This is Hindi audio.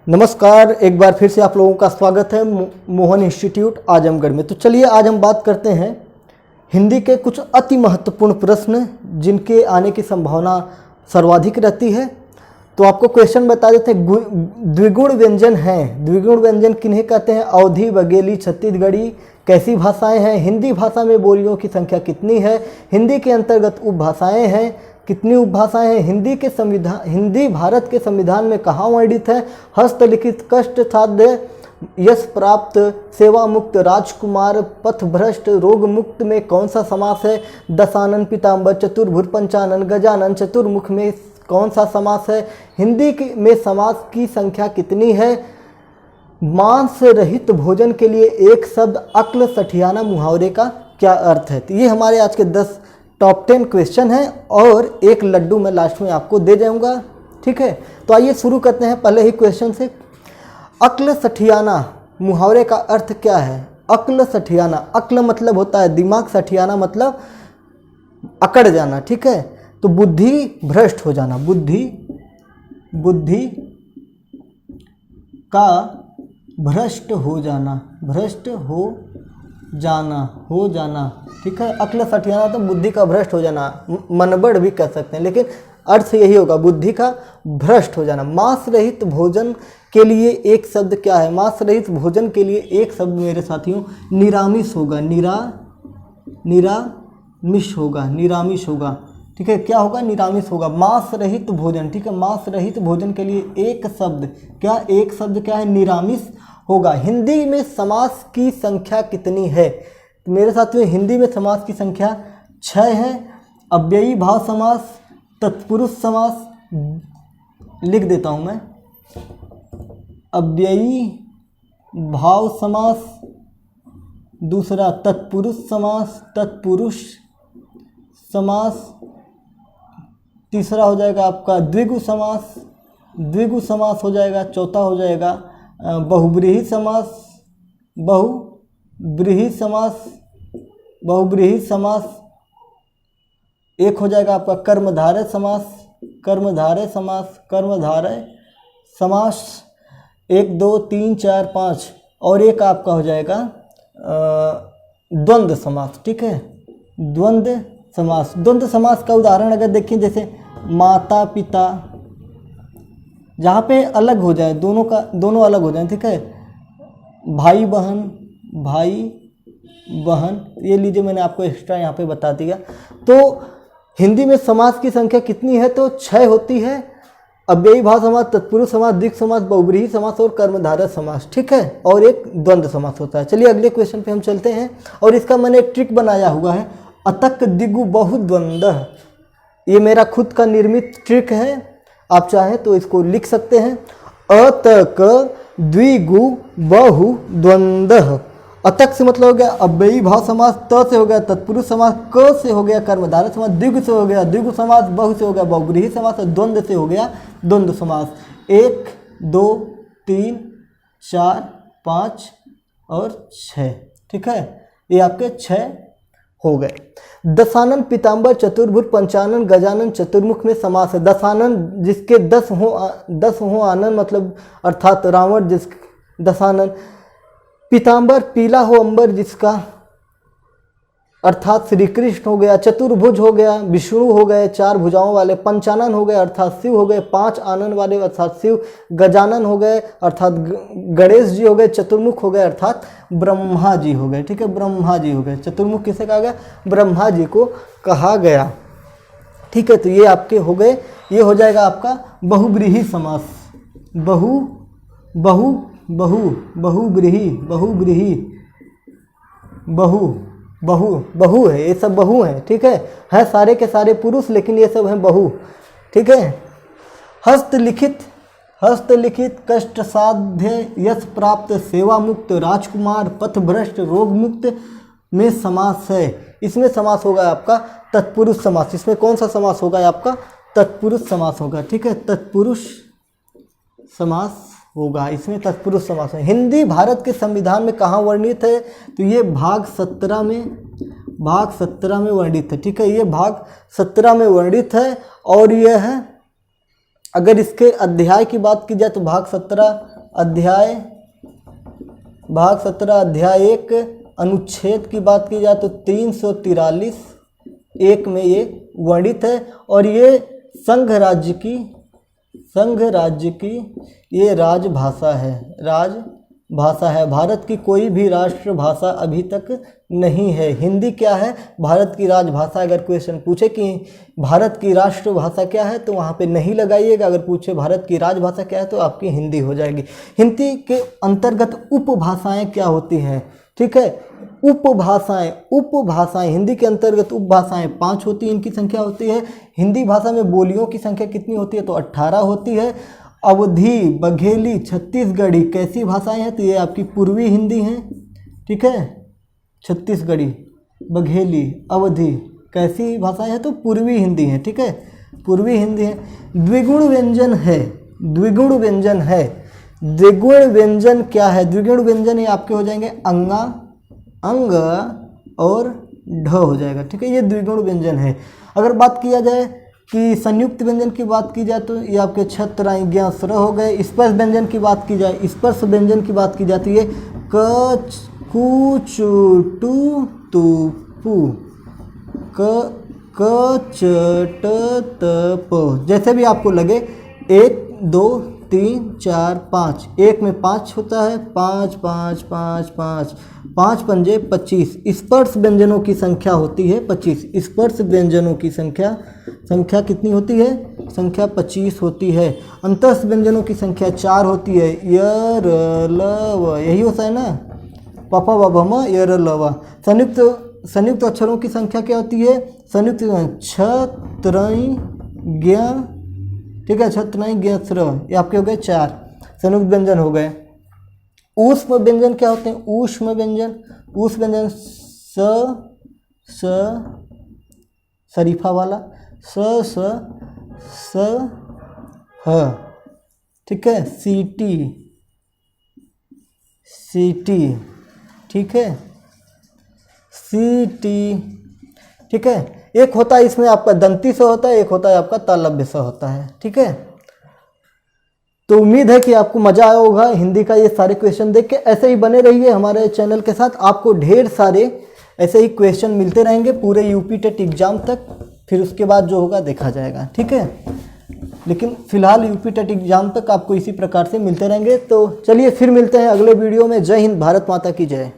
नमस्कार, एक बार फिर से आप लोगों का स्वागत है मोहन इंस्टीट्यूट आजमगढ़ में। तो चलिए आज हम बात करते हैं हिंदी के कुछ अति महत्वपूर्ण प्रश्न जिनके आने की संभावना सर्वाधिक रहती है। तो आपको क्वेश्चन बता देते हैं। द्विगुण व्यंजन हैं, द्विगुण व्यंजन किन्हें कहते हैं? अवधी, बघेली, छत्तीसगढ़ी कैसी भाषाएं हैं? हिंदी भाषा में बोलियों की संख्या कितनी है? हिंदी के अंतर्गत उपभाषाएं हैं, कितनी उपभाषाएं हैं? हिंदी भारत के संविधान में कहाँ वर्णित है? हस्तलिखित, कष्ट साध्य, यश प्राप्त, सेवा मुक्त, राजकुमार, पथभ्रष्ट, रोग मुक्त में कौन सा समास है? दशानन, पीताम्बर, चतुर्भुज, पंचानन, गजानन, चतुर्मुख में कौन सा समास है? हिंदी में समास की संख्या कितनी है? मांस रहित भोजन के लिए एक शब्द अक्ल सठियाना मुहावरे का क्या अर्थ है? तो ये हमारे आज के 10 टॉप 10 क्वेश्चन हैं और एक लड्डू मैं लास्ट में आपको दे जाऊंगा। ठीक है, तो आइए शुरू करते हैं पहले ही क्वेश्चन से। अक्ल सठियाना मुहावरे का अर्थ क्या है? अक्ल सठियाना, अक्ल मतलब होता है दिमाग, सठियाना मतलब अकड़ जाना। ठीक है, तो बुद्धि भ्रष्ट हो जाना, बुद्धि का भ्रष्ट हो जाना, भ्रष्ट हो जाना। ठीक है, अक्ल सठियाना तो बुद्धि का भ्रष्ट हो जाना, मनबड़ भी कह सकते हैं, लेकिन अर्थ यही होगा, बुद्धि का भ्रष्ट हो जाना। मांस रहित भोजन के लिए एक शब्द क्या है? मांस रहित भोजन के लिए एक शब्द मेरे साथियों निरामिष होगा, निरामिष होगा। ठीक है, क्या होगा? निरामिष होगा। मांस रहित भोजन, ठीक है, मांस रहित भोजन के लिए एक शब्द क्या? एक शब्द क्या है? निरामिष होगा। हिंदी में समास की संख्या कितनी है? तो मेरे साथियों हिंदी में समास की संख्या 6 है। अव्ययी भाव समास, तत्पुरुष समास, लिख देता हूं मैं, अव्ययी भाव समास, दूसरा तत्पुरुष समास, तीसरा हो जाएगा आपका द्विगु समास हो जाएगा, चौथा हो जाएगा बहुब्रीहि समास, एक हो जाएगा आपका कर्मधारय समास, 1 2 3 4 5, और एक आपका हो जाएगा द्वंद्व समास। ठीक है, द्वंद्व समास का उदाहरण अगर देखें, जैसे माता पिता, जहाँ पे अलग हो जाए, दोनों अलग हो जाए। ठीक है, भाई बहन, ये लीजिए मैंने आपको एक्स्ट्रा यहाँ पे बता दिया। तो हिंदी में समास की संख्या कितनी है? तो 6 होती है। अव्ययी भाव समास, तत्पुरुष समास, द्विगु समास, बहुब्रीहि समास और कर्मधारय समास। ठीक है, और एक द्वंद्व समास होता है। चलिए अगले क्वेश्चन पे हम चलते हैं, और इसका मैंने एक ट्रिक बनाया हुआ है, अतक दिगु बहु द्वंद्व। ये मेरा खुद का निर्मित ट्रिक है, आप चाहें तो इसको लिख सकते हैं। अतक द्विगु बहु द्वंद्व। अतक से मतलब हो गया अव्ययी भाव समास, त से हो गया तत्पुरुष समास, क से हो गया कर्मधारय समास, द्विगु से हो गया द्विगु समास, बहु से हो गया बहुब्रीहि समास, और द्वंद्व से हो गया द्वंद्व समास। 1 2 3 4 5 और 6। ठीक है, ये आपके 6 हो गए। दशानन, पीताम्बर, चतुर्भुज, पंचानन, गजानन, चतुर्मुख में समास है। दशानन जिसके 10 हो आनन, मतलब अर्थात रावण जिसके दशानन। पीताम्बर पीला हो अंबर जिसका, अर्थात श्री कृष्ण हो गया। चतुर्भुज हो गया विष्णु हो गए, 4 भुजाओं वाले। पंचानन हो गए अर्थात शिव हो गए, 5 आनन वाले अर्थात शिव। गजानन हो गए अर्थात गणेश जी हो गए। चतुर्मुख हो गए अर्थात ब्रह्मा जी हो गए। ठीक है, ब्रह्मा जी हो गए। चतुर्मुख किसे कहा गया? ब्रह्मा जी को कहा गया। ठीक है, तो ये आपके हो गए। ये हो जाएगा आपका बहुब्रीहि समास, बहु है, ये सब बहु है। ठीक है सारे के सारे पुरुष, लेकिन ये सब हैं बहु। ठीक है, हस्तलिखित, कष्ट साध्य, यश प्राप्त, सेवा मुक्त, राजकुमार, पथभ्रष्ट, रोग मुक्त में समास है। इसमें समास होगा आपका तत्पुरुष समास। इसमें कौन सा समास होगा? आपका तत्पुरुष समास होगा। ठीक है, तत्पुरुष समास होगा, इसमें तत्पुरुष समास है। हिंदी भारत के संविधान में कहाँ वर्णित है? तो ये भाग 17 में वर्णित है। ठीक है, ये भाग 17 में वर्णित है, और यह है, अगर इसके अध्याय की बात की जाए तो भाग 17 अध्याय भाग 17 अध्याय 1 अनुच्छेद की बात की जाए तो 343 1 में ये वर्णित है। और ये संघ राज्य की ये राजभाषा है। भारत की कोई भी राष्ट्रभाषा अभी तक नहीं है। हिंदी क्या है? भारत की राजभाषा। अगर क्वेश्चन पूछे कि भारत की राष्ट्रभाषा क्या है तो वहाँ पे नहीं लगाइएगा। अगर पूछे भारत की राजभाषा क्या है तो आपकी हिंदी हो जाएगी। हिंदी के अंतर्गत उपभाषाएं क्या होती हैं? ठीक है, उपभाषाएं हिंदी के अंतर्गत उपभाषाएं 5 होती हैं। इनकी संख्या होती है। हिंदी भाषा में बोलियों की संख्या कितनी होती है? तो 18 होती है। अवधी, बघेली, छत्तीसगढ़ी कैसी भाषाएं हैं? तो ये आपकी पूर्वी हिंदी हैं। ठीक है, छत्तीसगढ़ी, बघेली, अवधी कैसी भाषाएं हैं? तो पूर्वी हिंदी हैं। ठीक है, पूर्वी हिंदी है। द्विगुण व्यंजन है। द्विगुण व्यंजन क्या है? द्विगुण व्यंजन ये आपके हो जाएंगे अंग और ढ हो जाएगा। ठीक है, ये द्विगुण व्यंजन है। अगर बात किया जाए कि संयुक्त व्यंजन की बात की जाए तो ये आपके छत्र, ज्ञ, स्र हो गए। स्पर्श व्यंजन की बात की जाए, स्पर्श व्यंजन की बात की जाती है क, कु, चु, टू, तु, पु, क, च, ट, त, प। जैसे भी आपको लगे 1 2 3 4 5। 1 में 5 होता है। 5 5 5 5 5 पंजे 25। स्पर्श व्यंजनों की संख्या होती है 25। स्पर्श व्यंजनों की संख्या कितनी होती है? संख्या 25 होती है। अंतस्थ व्यंजनों की संख्या 4 होती है। य, र, ल, व, यही होता है ना, प, ब, भ, म, य, र, ल, व। संयुक्त अक्षरों की संख्या क्या होती है? संयुक्त छ, त्रय, ज्ञ। ठीक है, छत्र, ज्ञ, स्र, ये आपके हो गए 4 संयुक्त व्यंजन हो गए। ऊष्म व्यंजन क्या होते हैं? ऊष्म व्यंजन स शरीफा वाला, स ह। ठीक है, सीटी। ठीक है, सीटी। ठीक है, एक होता है इसमें आपका दंती स होता है, एक होता है आपका तालव्य स होता है। ठीक है, तो उम्मीद है कि आपको मजा आया होगा हिंदी का ये सारे क्वेश्चन देख के। ऐसे ही बने रहिए हमारे चैनल के साथ, आपको ढेर सारे ऐसे ही क्वेश्चन मिलते रहेंगे पूरे यूपी टेट एग्जाम तक। फिर उसके बाद जो होगा देखा जाएगा। ठीक है, लेकिन फिलहाल यूपी टेट एग्जाम तक आपको इसी प्रकार से मिलते रहेंगे। तो चलिए फिर मिलते हैं अगले वीडियो में। जय हिंद, भारत माता की जय।